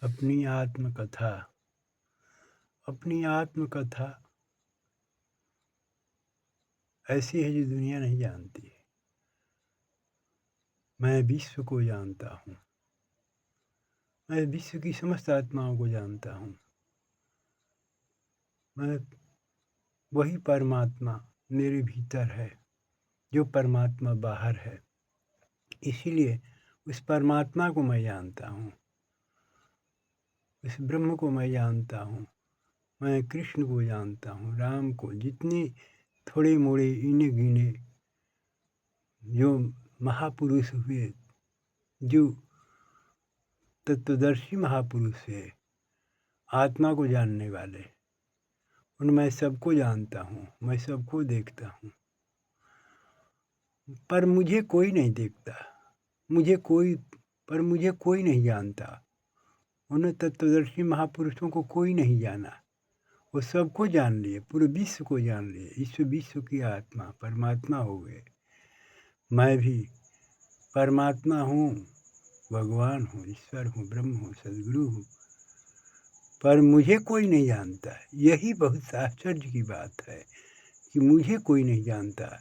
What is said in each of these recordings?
अपनी आत्मकथा अपनी आत्मकथा ऐसी है जो दुनिया नहीं जानती। मैं विश्व को जानता हूँ। मैं विश्व की समस्त आत्माओं को जानता हूँ। मैं वही परमात्मा मेरे भीतर है जो परमात्मा बाहर है। इसीलिए उस परमात्मा को मैं जानता हूँ, उस ब्रह्म को मैं जानता हूँ। मैं कृष्ण को जानता हूँ, राम को, जितने थोड़े मोड़े इने गिने जो महापुरुष हुए, जो तत्वदर्शी महापुरुष है, आत्मा को जानने वाले, मैं सबको जानता हूँ, मैं सबको देखता हूँ। पर मुझे कोई नहीं देखता, मुझे कोई नहीं जानता। उन तत्वदर्शी महापुरुषों को कोई नहीं जाना। वो सबको जान लिए, पूरे विश्व को जान लिए। विश्व की आत्मा परमात्मा हो गए। मैं भी परमात्मा हूँ, भगवान हूँ, ईश्वर हूँ, ब्रह्म हूँ, सदगुरु हूँ, पर मुझे कोई नहीं जानता। यही बहुत आश्चर्य की बात है कि मुझे कोई नहीं जानता।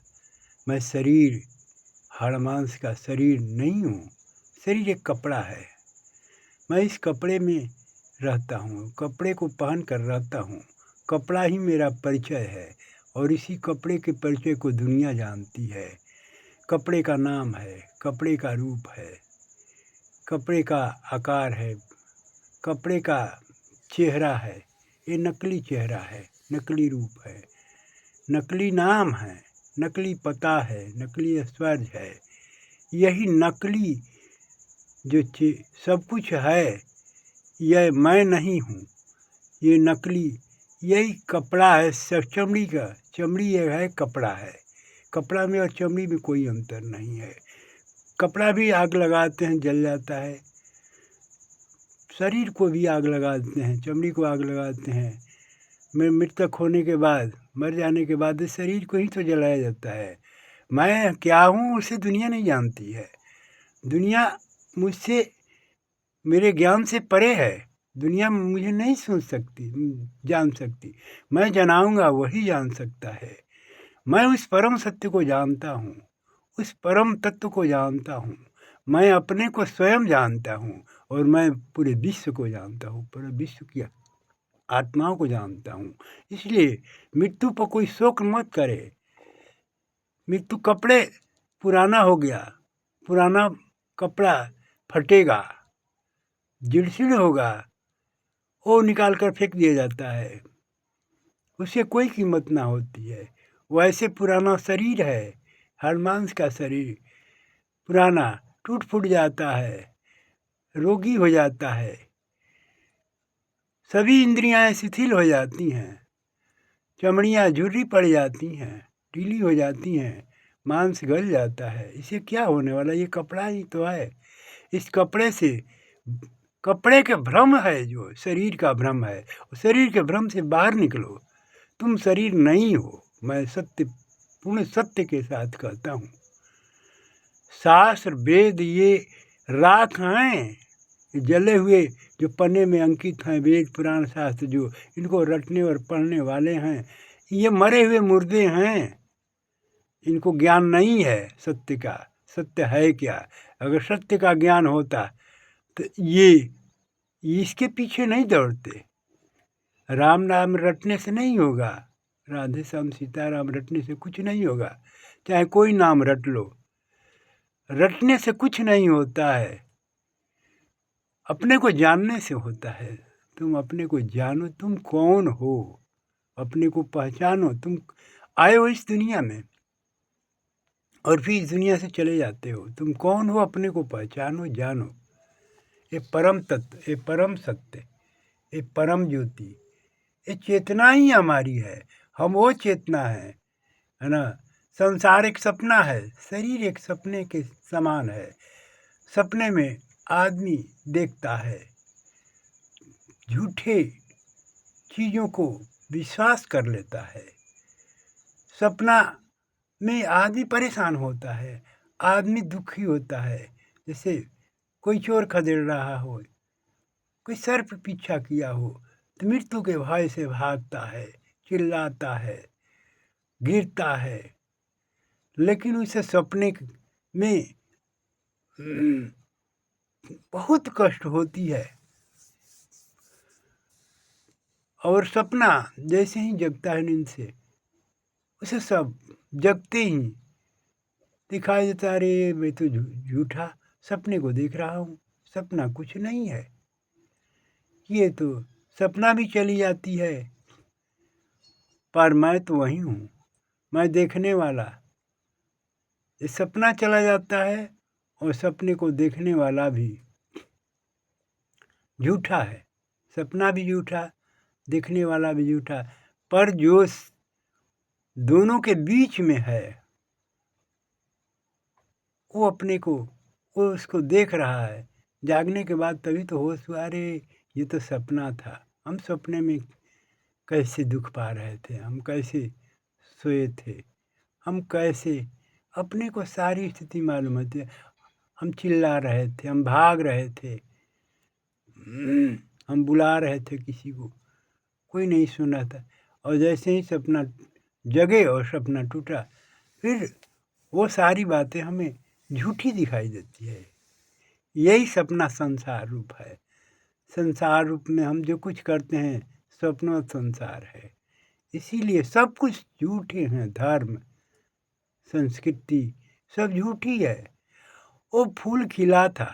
मैं शरीर, हाड़ मांस का शरीर नहीं हूँ। शरीर एक कपड़ा है। मैं इस कपड़े में रहता हूँ, कपड़े को पहन कर रहता हूँ। कपड़ा ही मेरा परिचय है और इसी कपड़े के परिचय को दुनिया जानती है। कपड़े का नाम है, कपड़े का रूप है, कपड़े का आकार है, कपड़े का चेहरा है। ये नकली चेहरा है, नकली रूप है, नकली नाम है, नकली पता है, नकली ऐश्वर्य है। यही नकली जो सब कुछ है, यह मैं नहीं हूँ। ये नकली, यही कपड़ा है, चमड़ी का। चमड़ी ये है, कपड़ा है। कपड़ा में और चमड़ी में कोई अंतर नहीं है। कपड़ा भी आग लगाते हैं, जल जाता है। शरीर को भी आग लगाते हैं, चमड़ी को आग लगाते हैं। मृतक होने के बाद, मर जाने के बाद इस शरीर को ही तो जलाया जाता है। मैं क्या हूँ उसे दुनिया नहीं जानती है। दुनिया मुझसे, मेरे ज्ञान से परे है। दुनिया मुझे नहीं सुन सकती, जान सकती। मैं जनाऊंगा, वही जान सकता है। मैं उस परम सत्य को जानता हूँ, उस परम तत्व को जानता हूँ। मैं अपने को स्वयं जानता हूँ और मैं पूरे विश्व को जानता हूँ, पूरे विश्व की आत्माओं को जानता हूँ। इसलिए मृत्यु पर कोई शोक मत करे। मृत्यु कपड़े पुराना हो गया, पुराना कपड़ा फटेगा, जिड़सिड़ होगा, वो निकाल कर फेंक दिया जाता है, उससे कोई कीमत ना होती है। वैसे पुराना शरीर है, हर मांस का शरीर पुराना टूट फूट जाता है, रोगी हो जाता है, सभी इंद्रियां शिथिल हो जाती हैं, चमड़ियाँ झुर्री पड़ जाती हैं, ढीली हो जाती हैं, मांस गल जाता है। इसे क्या होने वाला, ये कपड़ा ही तो है। इस कपड़े से, कपड़े के भ्रम है, जो शरीर का भ्रम है, शरीर के भ्रम से बाहर निकलो। तुम शरीर नहीं हो। मैं सत्य, पूर्ण सत्य के साथ कहता हूँ। शास्त्र वेद ये राख हैं, जले हुए जो पन्ने में अंकित हैं, वेद पुराण शास्त्र जो इनको रटने और पढ़ने वाले हैं, ये मरे हुए मुर्दे हैं। इनको ज्ञान नहीं है सत्य का। सत्य है क्या? अगर सत्य का ज्ञान होता तो ये इसके पीछे नहीं दौड़ते। राम नाम रटने से नहीं होगा, राधे श्याम सीताराम रटने से कुछ नहीं होगा। चाहे कोई नाम रट लो, रटने से कुछ नहीं होता है, अपने को जानने से होता है। तुम अपने को जानो, तुम कौन हो, अपने को पहचानो। तुम आए हो इस दुनिया में और फिर इस दुनिया से चले जाते हो। तुम कौन हो, अपने को पहचानो, जानो। ये परम तत्व, ये परम सत्य, ये परम ज्योति, ये चेतना ही हमारी है। हम वो चेतना है ना। संसार एक सपना है, शरीर एक सपने के समान है। सपने में आदमी देखता है, झूठे चीज़ों को विश्वास कर लेता है। सपना में आदमी परेशान होता है, आदमी दुखी होता है। जैसे कोई चोर खदेड़ रहा हो, कोई सर्प पीछा किया हो तो मृत्यु के भय से भागता है, चिल्लाता है, गिरता है, लेकिन उसे सपने में बहुत कष्ट होती है। और सपना जैसे ही जगता है नींद से, उसे सब जगते ही दिखाई देता, अरे मैं तो झूठा सपने को देख रहा हूँ, सपना कुछ नहीं है, ये तो सपना भी चली जाती है, पर मैं तो वही हूँ, मैं देखने वाला। ये सपना चला जाता है और सपने को देखने वाला भी झूठा है, सपना भी झूठा, देखने वाला भी झूठा, पर जो दोनों के बीच में है वो अपने को, वो उसको देख रहा है। जागने के बाद तभी तो होश हुआ, अरे ये तो सपना था, हम सपने में कैसे दुख पा रहे थे, हम कैसे सोए थे, हम कैसे, अपने को सारी स्थिति मालूम होती है। हम चिल्ला रहे थे, हम भाग रहे थे, हम बुला रहे थे किसी को, कोई नहीं सुना था। और जैसे ही सपना जगे और सपना टूटा, फिर वो सारी बातें हमें झूठी दिखाई देती है। यही सपना संसार रूप है। संसार रूप में हम जो कुछ करते हैं सपना संसार है, इसीलिए सब कुछ झूठे हैं। धर्म, संस्कृति सब झूठी है। वो फूल खिला था,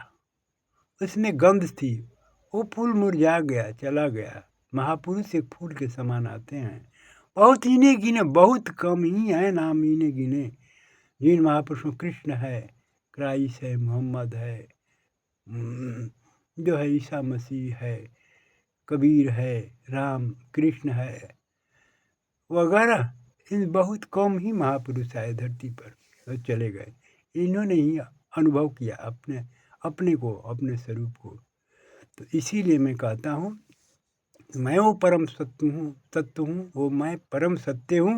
उसमें गंध थी, वो फूल मुरझा गया, चला गया। महापुरुष एक फूल के समान आते हैं, बहुत इने गिने, बहुत कम ही है नाम इने गिने जिन महापुरुषों, कृष्ण है, क्राइस्ट है, मोहम्मद है, जो है ईसा मसीह है, कबीर है, राम कृष्ण है वगैरह, इन बहुत कम ही महापुरुष आए धरती पर और चले गए। इन्होंने ही अनुभव किया अपने को, अपने स्वरूप को। तो इसीलिए मैं कहता हूँ, मैं वो परम तत्व हूँ, वो मैं परम सत्य हूँ,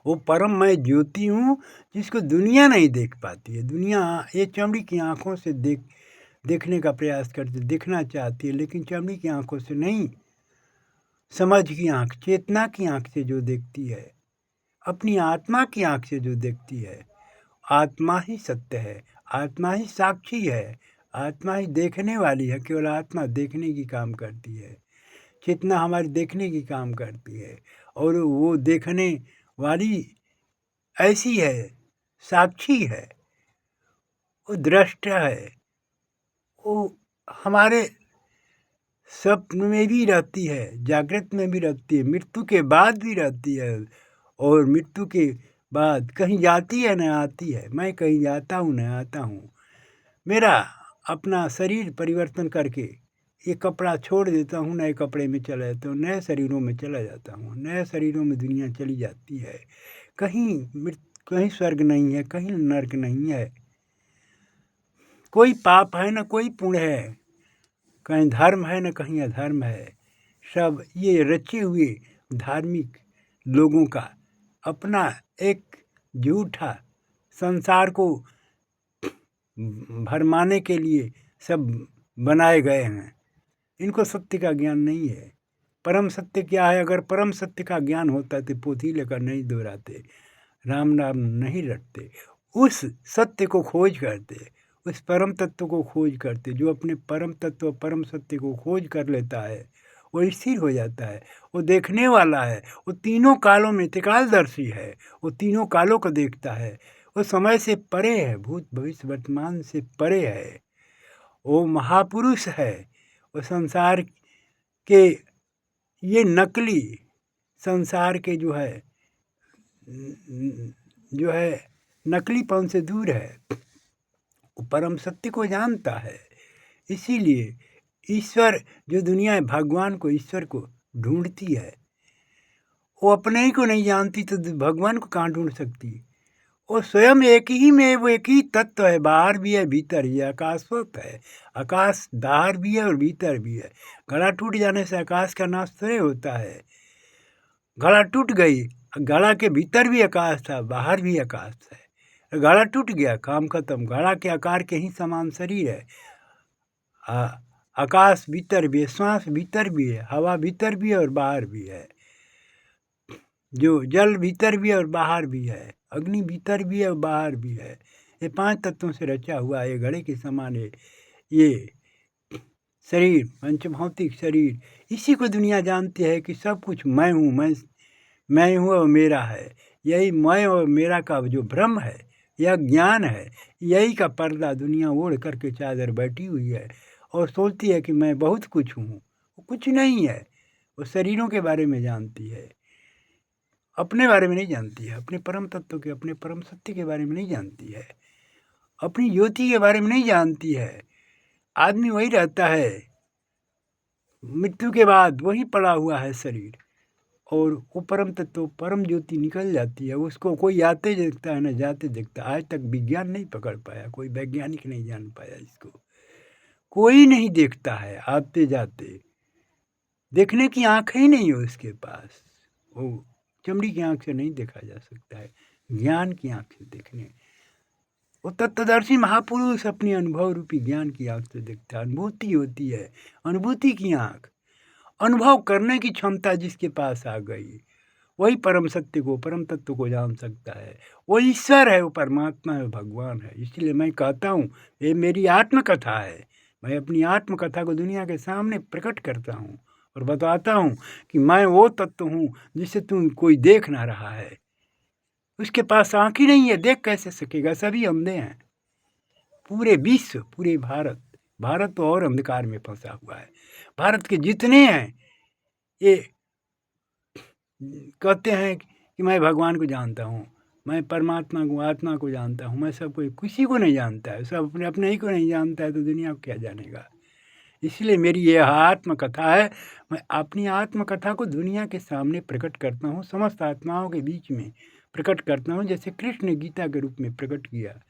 वो परम मैं ज्योति हूँ, जिसको दुनिया नहीं देख पाती है। दुनिया ये चमड़ी की आँखों से देखने का प्रयास करती, देखना चाहती है, लेकिन चमड़ी की आँखों से नहीं, समझ की आँख, चेतना की आँख से जो देखती है, अपनी आत्मा की आँख से जो देखती है, आत्मा ही सत्य है, आत्मा ही साक्षी है, आत्मा ही देखने वाली है। केवल आत्मा देखने की काम करती है, चेतना हमारी देखने की काम करती है, और वो देखने वाली ऐसी है, साक्षी है, वो दृष्टा है, वो हमारे स्वप्न में भी रहती है, जागृत में भी रहती है, मृत्यु के बाद भी रहती है, और मृत्यु के बाद कहीं जाती है न आती है। मैं कहीं जाता हूँ न आता हूँ, मेरा अपना शरीर परिवर्तन करके ये कपड़ा छोड़ देता हूँ, नए कपड़े में चला जाता हूँ, नए शरीरों में चला जाता हूँ, नए शरीरों में दुनिया चली जाती है। कहीं स्वर्ग नहीं है, कहीं नर्क नहीं है, कोई पाप है न कोई पुण्य है, कहीं धर्म है न कहीं अधर्म है। सब ये रचे हुए धार्मिक लोगों का अपना एक झूठा संसार को भरमाने के लिए सब बनाए गए हैं। इनको सत्य का ज्ञान नहीं है। परम सत्य क्या है? अगर परम सत्य का ज्ञान होता तो पोथी लेकर नहीं दोहराते, राम नाम नहीं रटते, उस सत्य को खोज करते, उस परम तत्व को खोज करते। जो अपने परम तत्व, परम सत्य को खोज कर लेता है वो स्थिर हो जाता है, वो देखने वाला है, वो तीनों कालों में त्रिकालदर्शी है, वो तीनों कालों को देखता है, वो समय से परे है, भूत भविष्य वर्तमान से परे है, वो महापुरुष है। वो संसार के ये नकली संसार के जो है नकलीपन से दूर है, वो परम सत्य को जानता है। इसीलिए ईश्वर, जो दुनिया भगवान को, ईश्वर को ढूंढती है, वो अपने ही को नहीं जानती तो भगवान को कहाँ ढूंढ सकती? वो स्वयं एक ही में, वो एक ही तत्व है, बाहर भी है भीतर भी है, आकाशवत है, आकाश बाहर भी है और भीतर भी है। घड़ा टूट जाने से आकाश का नाश थोड़े होता है। घड़ा टूट गई, घड़ा के भीतर भी आकाश था, बाहर भी आकाश है, घड़ा टूट गया, काम खत्म। घड़ा के आकार के ही समान शरीर है, आकाश भीतर भी है, श्वास भीतर भी है, हवा भीतर भी है और बाहर भी है, जो जल भीतर भी है और बाहर भी है, अग्नि भीतर भी है और बाहर भी है। ये 5 तत्वों से रचा हुआ ये घड़े के समान है ये शरीर, पंचभौतिक शरीर। इसी को दुनिया जानती है कि सब कुछ मैं हूँ, मैं हूँ और मेरा है। यही मैं और मेरा का जो भ्रम है, यह ज्ञान है, यही का पर्दा दुनिया ओढ़ करके चादर बैठी हुई है और सोचती है कि मैं बहुत कुछ हूँ। वो कुछ नहीं है। वो शरीरों के बारे में जानती है, अपने बारे में नहीं जानती है, अपने परम तत्व के, अपने परम सत्य के बारे में नहीं जानती है, अपनी ज्योति के बारे में नहीं जानती है। आदमी वही रहता है, मृत्यु के बाद वही पड़ा हुआ है शरीर, और वो परम तत्व, परम ज्योति निकल जाती है। उसको कोई आते देखता है ना जाते देखता। आज तक विज्ञान नहीं पकड़ पाया, कोई वैज्ञानिक नहीं जान पाया इसको। कोई नहीं देखता है आते जाते, देखने की आँख ही नहीं है उसके पास। वो चमड़ी की आँख से नहीं देखा जा सकता है, ज्ञान की आँख से देखने। वो तत्वदर्शी महापुरुष अपनी अनुभव रूपी ज्ञान की आँख से देखता है। अनुभूति होती है, अनुभूति की आँख। अनुभव करने की क्षमता जिसके पास आ गई, वही परम सत्य को, परम तत्व को जान सकता है। वो ईश्वर है, वो परमात्मा है, भगवान है। इसलिए मैं कहता हूँ ये मेरी आत्मकथा है। मैं अपनी आत्मकथा को दुनिया के सामने प्रकट करता हूँ और बताता हूँ कि मैं वो तत्व हूँ जिसे तुम कोई देख ना रहा है। उसके पास आँख ही नहीं है, देख कैसे सकेगा? सभी अंधे हैं। पूरे विश्व, पूरे भारत तो और अंधकार में फंसा हुआ है। भारत के जितने हैं ये कहते हैं कि मैं भगवान को जानता हूँ, मैं परमात्मा को, आत्मा को जानता हूँ, मैं सबको, किसी को नहीं जानता है। सब अपने अपने ही को नहीं जानता है तो दुनिया को क्या जानेगा? इसलिए मेरी यह आत्मकथा है। मैं अपनी आत्मकथा को दुनिया के सामने प्रकट करता हूँ, समस्त आत्माओं के बीच में प्रकट करता हूँ, जैसे कृष्ण ने गीता के रूप में प्रकट किया।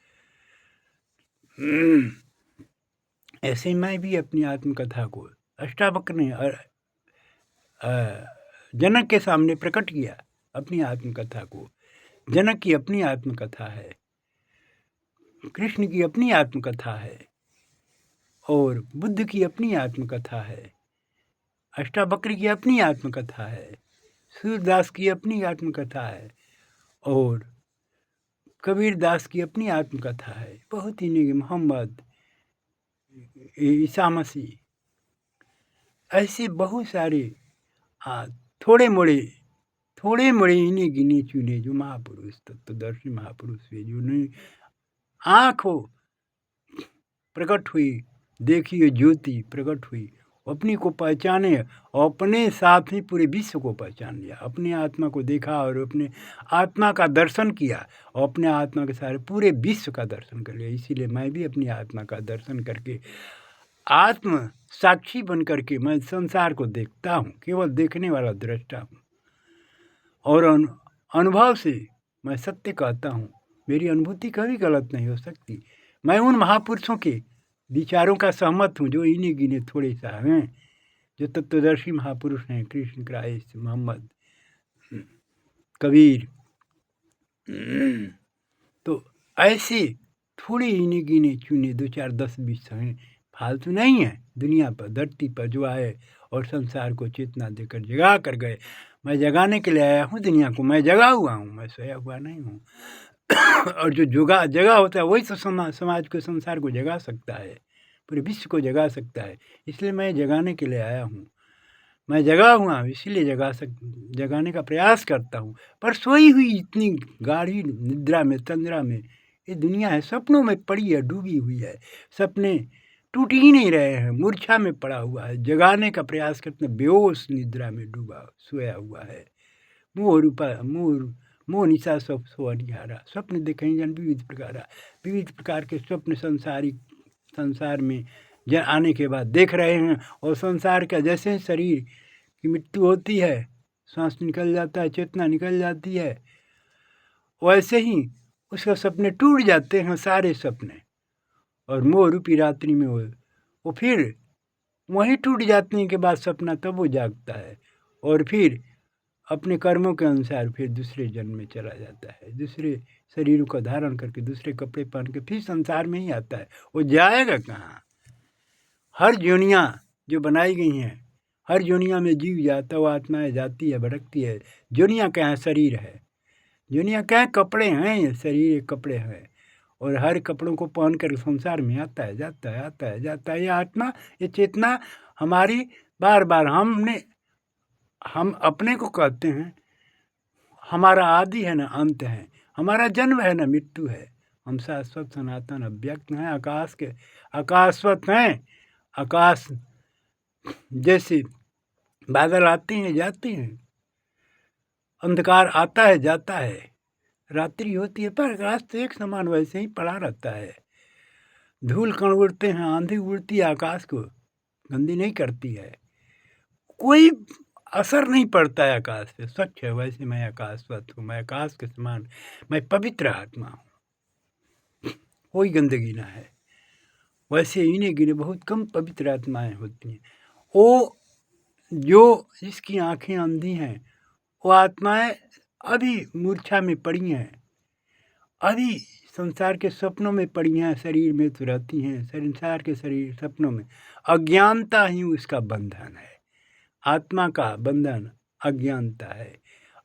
ऐसे ही मैं भी अपनी आत्मकथा को अष्टावक्र ने जनक के सामने प्रकट किया अपनी आत्मकथा को। जनक की अपनी आत्मकथा है, कृष्ण की अपनी आत्मकथा है और बुद्ध की अपनी आत्मकथा है, अष्टावक्र की अपनी आत्मकथा है, सूरदास की अपनी आत्मकथा है और कबीर दास की अपनी आत्मकथा है। बहुत ही नहीं, मोहम्मद, ईसा मसीह, ऐसे बहुत सारे थोड़े मोड़े इन्हें गिने चुने जो महापुरुष, तत्वदर्शी महापुरुष हुए, जो आँखों प्रकट हुई, देखिए ज्योति प्रकट हुई, अपनी को पहचाने और अपने साथ ही पूरे विश्व को पहचान लिया। अपने आत्मा को देखा और अपने आत्मा का दर्शन किया और अपने आत्मा के सारे पूरे विश्व का दर्शन कर लिया। इसीलिए मैं भी अपनी आत्मा का दर्शन करके आत्म साक्षी बन करके मैं संसार को देखता हूँ, केवल देखने वाला दृष्टा हूँ और अनुभव से मैं सत्य कहता हूँ। मेरी अनुभूति कभी गलत नहीं हो सकती। मैं उन महापुरुषों के विचारों का सहमत हूँ जो इन्हें गिने थोड़े सा हैं, जो तत्वदर्शी महापुरुष हैं, कृष्ण, क्राइस्ट, मोहम्मद, कबीर। तो ऐसे थोड़े इन्हें गिने चुने 2, 4, 10, 20 हैं, फालतू नहीं है दुनिया पर, धरती पर जो आए और संसार को चेतना देकर जगा कर गए। मैं जगाने के लिए आया हूँ दुनिया को, मैं जगा हुआ हूँ, मैं सोया हुआ नहीं हूँ। और जो जगा होता है वही तो समाज को, संसार को जगा सकता है, पूरे विश्व को जगा सकता है। इसलिए मैं जगाने के लिए आया हूँ। मैं जगा हुआ हूँ, इसीलिए जगाने का प्रयास करता हूँ। पर सोई हुई इतनी गाढ़ी निद्रा में, तंद्रा में ये दुनिया है, सपनों में पड़ी है, डूबी हुई है। सपने टूट ही नहीं रहे हैं, मूर्छा में पड़ा हुआ है। जगाने का प्रयास करते बेहोश निद्रा में डूबा सोया हुआ है। मोह निशा सब सो अनिहारा, स्वप्न देखें जन विविध प्रकार के स्वप्न संसार में आने के बाद देख रहे हैं। और संसार का जैसे शरीर की मृत्यु होती है, सांस निकल जाता है, चेतना निकल जाती है, वैसे ही उसका सपने टूट जाते हैं, सारे सपने। और मोह रूपी रात्रि में वो फिर वहीं टूट जाने के बाद सपना तब वो जागता है और फिर अपने कर्मों के अनुसार फिर दूसरे जन्म में चला जाता है, दूसरे शरीर को धारण करके, दूसरे कपड़े पहन के फिर संसार में ही आता है। वो जाएगा कहाँ? हर योनियाँ जो बनाई गई हैं, हर योनिया में जीव जाता हुआ आत्माएँ जाती है, भटकती है। योनियाँ क्या है? शरीर है। योनियाँ क्या है? कपड़े हैं। ये शरीर एक कपड़े हैं और हर कपड़ों को पहन कर संसार में आता है, जाता है, आता है, जाता है। ये आत्मा, ये चेतना हमारी बार बार हम अपने को कहते हैं हमारा आदि है ना अंत है, हमारा जन्म है ना मृत्यु है। हम शाश्वत सनातन अव्यक्त हैं, आकाशवत हैं। आकाश जैसे बादल आते हैं जाते हैं, अंधकार आता है जाता है, रात्रि होती है पर आकाश तो एक समान वैसे ही पड़ा रहता है। धूल कण उड़ते हैं, आंधी उड़ती है, आकाश को गंदी नहीं करती है, कोई असर नहीं पड़ता है आकाश पे, स्वच्छ है। वैसे मैं आकाशवत हूँ, मैं आकाश के समान, मैं पवित्र आत्मा हूँ, कोई गंदगी ना है। वैसे इन्हें गिने बहुत कम पवित्र आत्माएं होती हैं। वो जो जिसकी आंखें अंधी हैं, वो आत्माएं अभी मूर्छा में पड़ी हैं, अभी संसार के सपनों में पड़ी हैं। शरीर में तो रहती हैं, संसार के शरीर सपनों में। अज्ञानता ही उसका बंधन है। आत्मा का बंधन अज्ञानता है।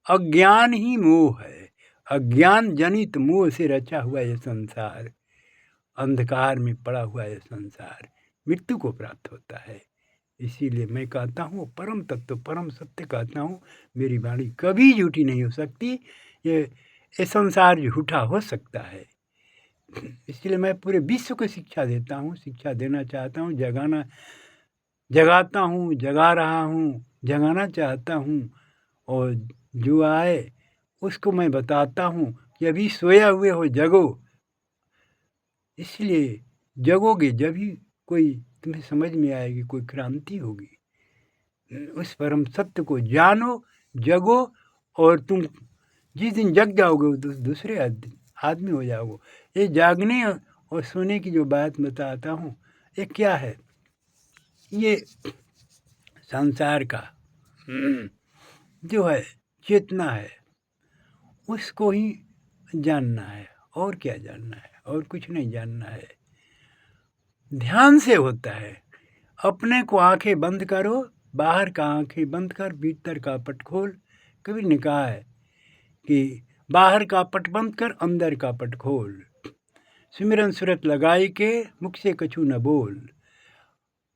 अज्ञान ही मोह है। अज्ञान जनित मोह से रचा हुआ ये संसार, अंधकार में पड़ा हुआ ये संसार मृत्यु को प्राप्त होता है। इसीलिए मैं कहता हूँ परम तत्व, परम सत्य कहता हूँ। मेरी वाणी कभी झूठी नहीं हो सकती। ये संसार झूठा हो सकता है, इसलिए मैं पूरे विश्व को शिक्षा देता हूँ, शिक्षा देना चाहता हूँ, जगाता हूँ, जगा रहा हूँ, जगाना चाहता हूँ। और जो आए उसको मैं बताता हूँ कि अभी सोया हुए हो, जगो। इसलिए जगोगे जब ही कोई तुम्हें समझ में आएगी, कोई क्रांति होगी। उस परम सत्य को जानो, जगो, और तुम जिस दिन जग जाओगे दूसरे आदमी हो जाओगे। ये जागने और सोने की जो बात बताता हूँ, ये क्या है? ये संसार का जो है चेतना है, उसको ही जानना है। और क्या जानना है? और कुछ नहीं जानना है। ध्यान से होता है। अपने को आंखें बंद करो, बाहर का आंखें बंद कर, भीतर का पट खोल। कबीर ने कहा है कि बाहर का पट बंद कर, अंदर का पट खोल। सिमरन सुरत लगाई के, मुख से कछु न बोल।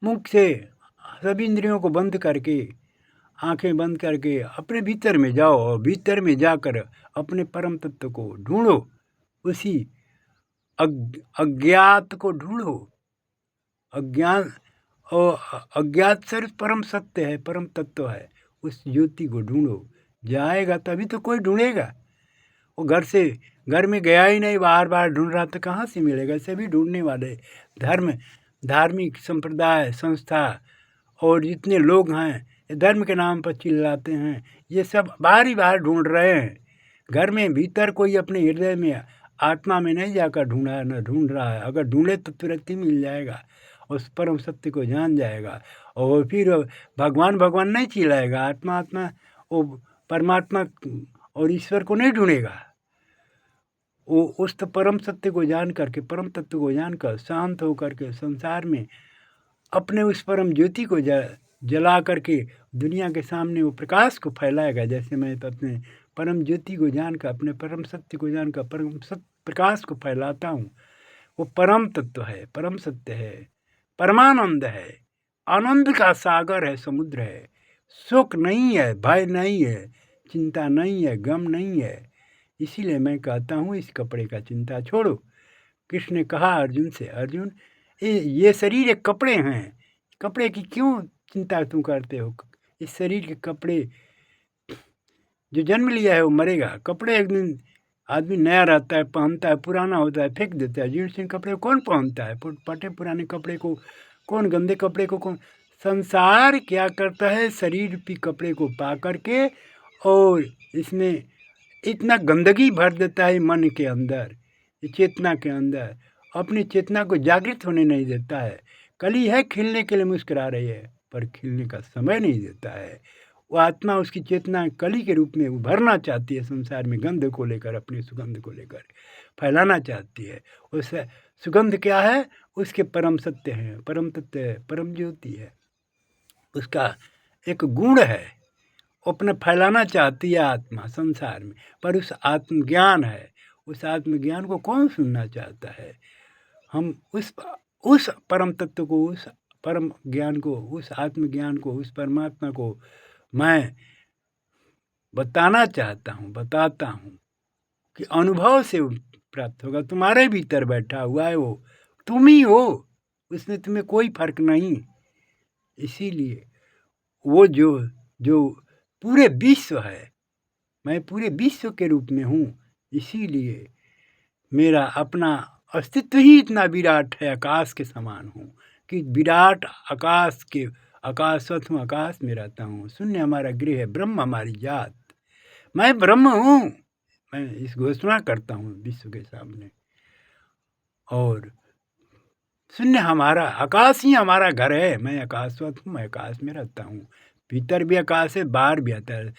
मुख से सभी इंद्रियों को बंद करके, आंखें बंद करके अपने भीतर में जाओ और भीतर में जाकर अपने परम तत्व को ढूंढो। उसी अज्ञात को ढूंढो। अज्ञान और अज्ञात सिर्फ परम सत्य है, परम तत्व है। उस ज्योति को ढूंढो, जाएगा तभी तो कोई ढूंढेगा। वो घर में गया ही नहीं, बार बार ढूंढ रहा तो कहाँ से मिलेगा? सभी ढूंढने वाले धार्मिक संप्रदाय, संस्था और जितने लोग हैं धर्म के नाम पर चिल्लाते हैं, ये सब बाहर ही बाहर ढूंढ रहे हैं। घर में भीतर कोई अपने हृदय में, आत्मा में नहीं जाकर ढूंढ रहा है। अगर ढूंढे तो तुरंत ही मिल जाएगा, उस परम सत्य को जान जाएगा और फिर भगवान नहीं चिल्लाएगा। आत्मा वो परमात्मा और ईश्वर को नहीं ढूंढेगा। वो उस परम सत्य को जान करके, परम तत्व को जानकर शांत होकर के संसार में अपने उस परम ज्योति को जला करके दुनिया के सामने वो प्रकाश को फैलाएगा। जैसे मैं तो अपने परम ज्योति को जानकर, अपने परम सत्य को जानकर परम सत्य प्रकाश को फैलाता हूँ। वो परम तत्व है, परम सत्य है, परमानंद है, आनंद का सागर है, समुद्र है। सुख नहीं है, भय नहीं है, चिंता नहीं है, गम नहीं है। इसीलिए मैं कहता हूँ इस कपड़े का चिंता छोड़ो। कृष्ण ने कहा अर्जुन से, अर्जुन ये शरीर एक कपड़े हैं, कपड़े की क्यों चिंता तुम करते हो? इस शरीर के कपड़े, जो जन्म लिया है वो मरेगा। कपड़े एक दिन आदमी नया रहता है, पहनता है, पुराना होता है, फेंक देता है। जीन्स कपड़े कौन पहनता है? फटे पुराने कपड़े को कौन, गंदे कपड़े को कौन? संसार क्या करता है? शरीर रूपी कपड़े को पा करके और इसमें इतना गंदगी भर देता है मन के अंदर, चेतना के अंदर। अपनी चेतना को जागृत होने नहीं देता है। कली है खिलने के लिए मुस्कुरा रही है, पर खिलने का समय नहीं देता है। वो आत्मा, उसकी चेतना कली के रूप में उभरना चाहती है, संसार में गंध को लेकर, अपनी सुगंध को लेकर फैलाना चाहती है। उस सुगंध क्या है? उसके परम सत्य हैं, परम तत्व है, परम ज्योति है, उसका एक गुण है। अपने फैलाना चाहती है आत्मा संसार में, पर उस आत्मज्ञान है, उस आत्मज्ञान को कौन सुनना चाहता है? हम उस परम तत्व को, उस परम ज्ञान को, उस आत्मज्ञान को, उस परमात्मा को मैं बताना चाहता हूँ, बताता हूँ कि अनुभव से प्राप्त होगा। तुम्हारे भीतर बैठा हुआ है वो, तुम ही हो, उसमें तुम्हें कोई फर्क नहीं। इसीलिए वो जो पूरे विश्व है, मैं पूरे विश्व के रूप में हूँ। इसीलिए मेरा अपना अस्तित्व ही इतना विराट है, आकाश के समान हूँ कि विराट आकाश के आकाशवत हूँ, आकाश में रहता हूँ। शून्य हमारा गृह है, ब्रह्म हमारी जात, मैं ब्रह्म हूँ। मैं इस घोषणा करता हूँ विश्व के सामने। और शून्य हमारा, आकाश ही हमारा घर है। मैं आकाशवत हूँ, मैं आकाश में रहता हूँ। भीतर भी आकाश है, बाहर भी आता है।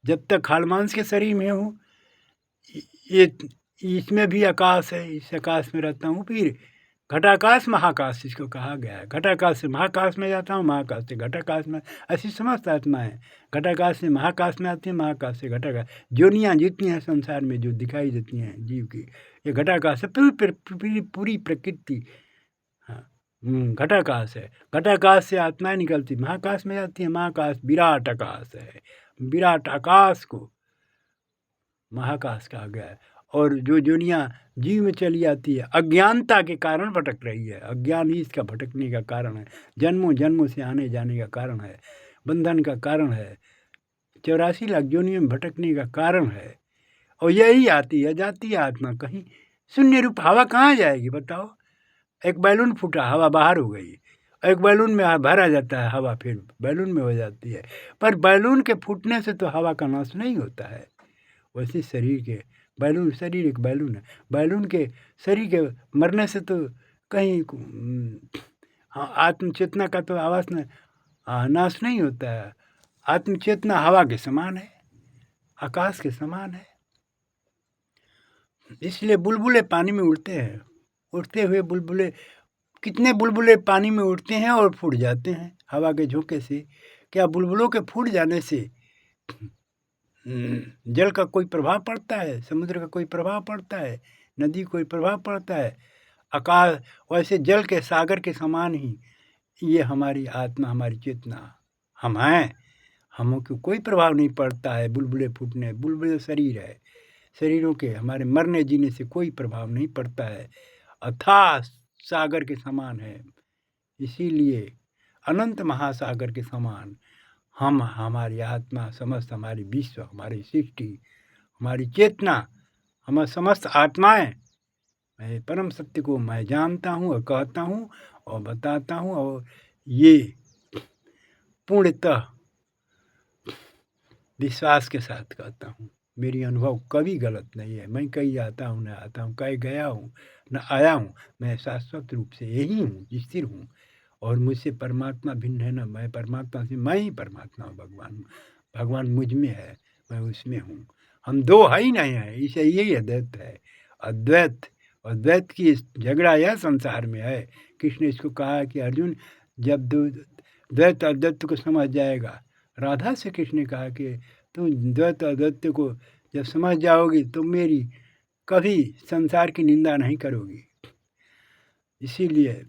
जब तक हाड़ मांस के शरीर में हूँ, ये इसमें भी आकाश है, इस आकाश में रहता हूँ। फिर घटाकाश महाकाश इसको कहा गया है। घटाकाश से महाकाश में जाता हूँ, महाकाश से घटाकाश में। ऐसी समस्त आत्माएं घटाकाश से महाकाश में आती हैं, महाकाश से घटाकाश। जोनियाँ जितनी हैं संसार में जो दिखाई देती हैं जीव की, ये घटाकाश है। पूरी प्रकृति हाँ घटाकाश है। घटाकाश से आत्माएं निकलती महाकाश में जाती हैं। महाकाश विराट आकाश है। विराट आकाश को महाकाश कहा गया है। और जो दुनिया जीव में चली आती है, अज्ञानता के कारण भटक रही है। अज्ञान ही इसका भटकने का कारण है, जन्मों जन्मों से आने जाने का कारण है, बंधन का कारण है, 84 लाख योनियों में भटकने का कारण है। और यही आती है जाती है आत्मा कहीं। शून्य रूप हवा कहाँ जाएगी बताओ? एक बैलून फूटा, हवा बाहर हो गई। एक बैलून में भरा जाता है हवा, फिर बैलून में हो जाती है। पर बैलून के फूटने से तो हवा का नाश नहीं होता है। वैसे शरीर के बैलून, शरीर एक बैलून है, बैलून के शरीर के मरने से तो कहीं आत्मचेतना का तो आवास नाश नहीं होता है। आत्मचेतना हवा के समान है, आकाश के समान है। इसलिए बुलबुले पानी में उड़ते हैं। उड़ते हुए बुलबुले, कितने बुलबुले पानी में उड़ते हैं और फूट जाते हैं हवा के झोंके से। क्या बुलबुलों के फूट जाने से जल का कोई प्रभाव पड़ता है? समुद्र का कोई प्रभाव पड़ता है? नदी कोई प्रभाव पड़ता है? आकाश वैसे जल के सागर के समान ही ये हमारी आत्मा, हमारी चेतना हम हैं। हमों को कोई प्रभाव नहीं पड़ता है बुलबुले फूटने। बुलबुले शरीर है, शरीरों के हमारे मरने जीने से कोई प्रभाव नहीं पड़ता है। अथाह सागर के समान है। इसीलिए अनंत महासागर के समान हम, हमारी आत्मा, समस्त हमारी विश्व, हमारी सृष्टि, हमारी चेतना, हमारी समस्त आत्माएं, मैं परम सत्य को मैं जानता हूँ और कहता हूँ और बताता हूँ। और ये पूर्णतः विश्वास के साथ कहता हूँ। मेरी अनुभव कभी गलत नहीं है। मैं कहीं आता हूँ, न आता हूँ, कहीं गया हूँ, न आया हूँ। मैं शाश्वत रूप से यही हूँ, स्थिर हूँ। और मुझसे परमात्मा भिन्न है ना, मैं परमात्मा से, मैं ही परमात्मा हूँ। भगवान मुझ में है, मैं उसमें हूँ। हम दो है ही नहीं है, इसे यही अद्वैत है। अद्वैत, अद्वैत की झगड़ा यह संसार में है। कृष्ण ने इसको कहा कि अर्जुन, जब द्वैत अद्वैत को समझ जाएगा। राधा से कृष्ण ने कहा कि तुम द्वैत अद्वैत को जब समझ जाओगी तो मेरी कभी संसार की निंदा नहीं करोगी। इसीलिए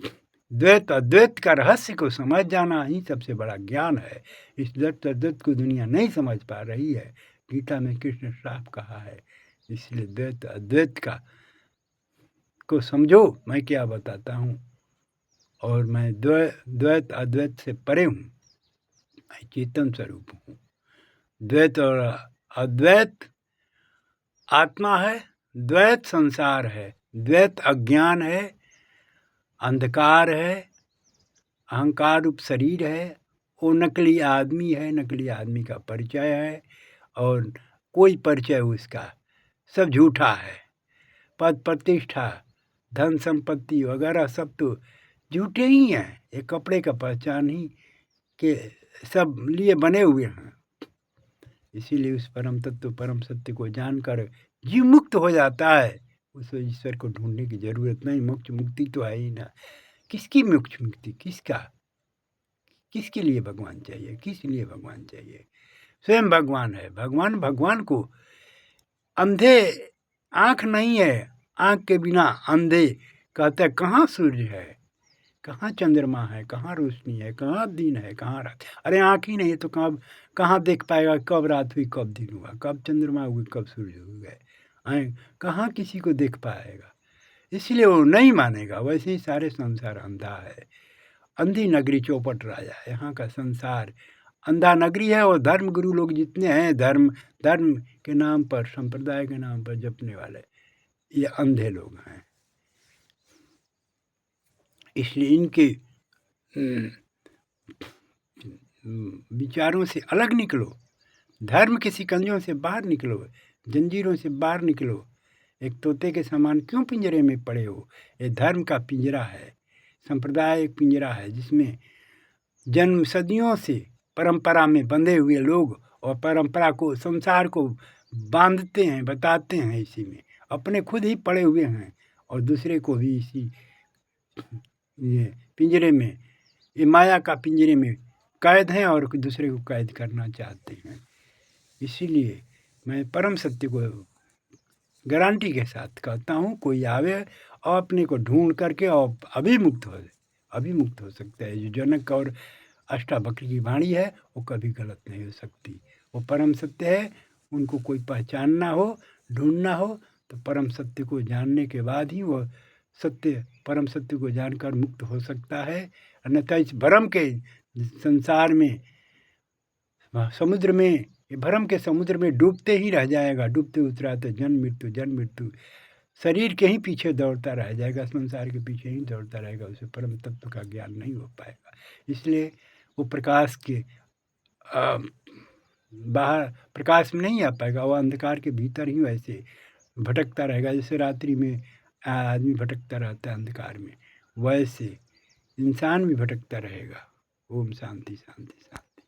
द्वैत अद्वैत का रहस्य को समझ जाना ही सबसे बड़ा ज्ञान है। इस द्वैत अद्वैत को दुनिया नहीं समझ पा रही है। गीता में कृष्ण साफ कहा है। इसलिए द्वैत अद्वैत का को समझो, मैं क्या बताता हूँ। और मैं द्वैत अद्वैत से परे हूँ, मैं चेतन स्वरूप हूँ। द्वैत और अद्वैत आत्मा है, द्वैत संसार है, द्वैत अज्ञान है, अंधकार है, अहंकार रूप शरीर है। वो नकली आदमी है, नकली आदमी का परिचय है। और कोई परिचय उसका सब झूठा है। पद प्रतिष्ठा, धन संपत्ति वगैरह सब तो झूठे ही हैं। एक कपड़े का पहचान ही के सब लिए बने हुए हैं। इसीलिए उस परम तत्व, परम सत्य को जानकर जीव मुक्त हो जाता है। उस ईश्वर को ढूंढने की जरूरत नहीं। मोक्ष मुक्ति तो है ही ना। किसकी मोक्ष मुक्ति, किसका, किसके लिए भगवान चाहिए, किस लिए भगवान चाहिए? स्वयं भगवान है। भगवान को अंधे आंख नहीं है, आंख के बिना अंधे कहते हैं कहाँ सूर्य है, कहाँ चंद्रमा है, कहाँ रोशनी है, कहाँ दिन है, कहाँ रात। अरे आंख ही नहीं है तो कहाँ देख पाएगा कब रात हुई, कब दिन हुआ, कब चंद्रमा हुई, कब सूर्य हो गए। कहाँ किसी को देख पाएगा, इसलिए वो नहीं मानेगा। वैसे ही सारे संसार अंधा है। अंधी नगरी चौपट राजा, यहाँ का संसार अंधा नगरी है। और धर्म गुरु लोग जितने हैं, धर्म के नाम पर, संप्रदाय के नाम पर जपने वाले, ये अंधे लोग हैं। इसलिए इनके विचारों से अलग निकलो, धर्म के शिकंजों से बाहर निकलो, जंजीरों से बाहर निकलो। एक तोते के समान क्यों पिंजरे में पड़े हो? ये धर्म का पिंजरा है, संप्रदाय एक पिंजरा है जिसमें जन्म सदियों से परंपरा में बंधे हुए लोग और परंपरा को, संसार को बांधते हैं, बताते हैं। इसी में अपने खुद ही पड़े हुए हैं और दूसरे को भी इसी ये पिंजरे में, ये माया का पिंजरे में कैद हैं और दूसरे को कैद करना चाहते हैं। इसीलिए मैं परम सत्य को गारंटी के साथ कहता हूँ, कोई आवे और अपने को ढूंढ करके और अभिमुक्त हो सकता है। जो जनक और अष्टावक्र की वाणी है वो कभी गलत नहीं हो सकती। वो परम सत्य है। उनको कोई पहचानना हो, ढूंढना हो तो परम सत्य को जानने के बाद ही वो सत्य, परम सत्य को जानकर मुक्त हो सकता है। अन्यथा इस भ्रम के संसार में, समुद्र में, ये भ्रम के समुद्र में डूबते ही रह जाएगा। डूबते उतराते जन्म मृत्यु शरीर के ही पीछे दौड़ता रह जाएगा, संसार के पीछे ही दौड़ता रहेगा। उसे परम तत्व का ज्ञान नहीं हो पाएगा। इसलिए वो प्रकाश के बाहर, प्रकाश में नहीं आ पाएगा। वो अंधकार के भीतर ही वैसे भटकता रहेगा। जैसे रात्रि में आदमी भटकता रहता है अंधकार में, वैसे इंसान भी भटकता रहेगा। ओम शांति शांति शांति।